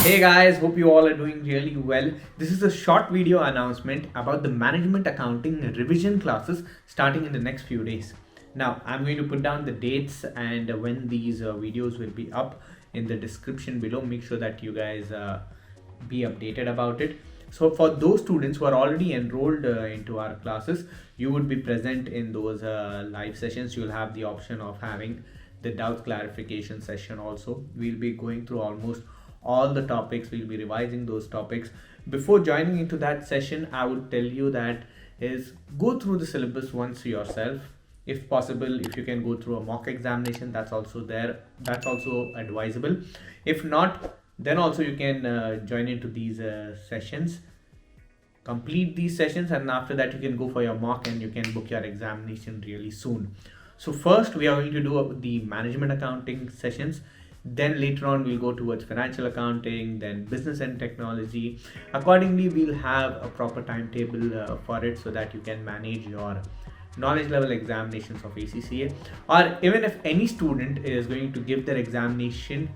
Hey guys, hope you all are doing really well. This is a short video announcement about the management accounting revision classes starting in the next few days. Now, I'm going to put down the dates and when these videos will be up in the description below. Make sure that you guys be updated about it. So for those students who are already enrolled into our classes, you would be present in those live sessions. You'll have the option of having the doubt clarification session also. We'll be going through almost all the topics. We'll be revising those topics. Before joining into that session, I would tell you that is go through the syllabus once yourself. If possible, if you can go through a mock examination, that's also there. That's also advisable. If not, then also you can join into these sessions, complete these sessions, and after that you can go for your mock and you can book your examination really soon. So first we are going to do the management accounting sessions, then later on we'll go towards financial accounting, then business and technology. Accordingly, we'll have a proper timetable for it so that you can manage your knowledge level examinations of ACCA. Or even if any student is going to give their examination,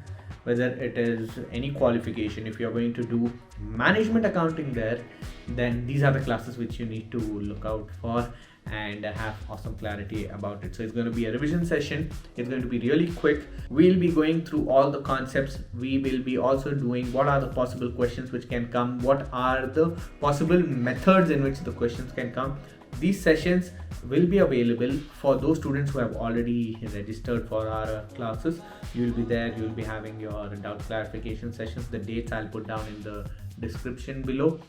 whether it is any qualification, if you're going to do management accounting there, then these are the classes which you need to look out for and have awesome clarity about it. So it's going to be a revision session. It's going to be really quick. We'll be going through all the concepts. We will be also doing what are the possible questions which can come, what are the possible methods in which the questions can come. These sessions will be available for those students who have already registered for our classes. You will be there, you will be having your doubt clarification sessions. The dates I'll put down in the description below.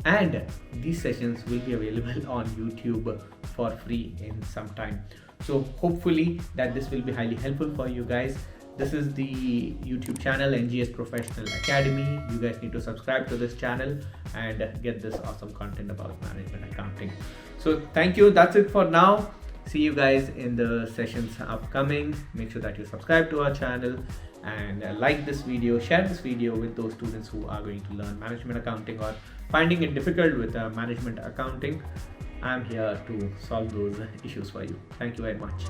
And these sessions will be available on YouTube for free in some time. So hopefully that this will be highly helpful for you guys. This is the YouTube channel NGS Professional Academy. You guys need to subscribe to this channel and get this awesome content about management accounting. So thank you. That's it for now. See you guys in the sessions upcoming. Make sure that you subscribe to our channel and like this video, share this video with those students who are going to learn management accounting or finding it difficult with management accounting. I'm here to solve those issues for you. Thank you very much.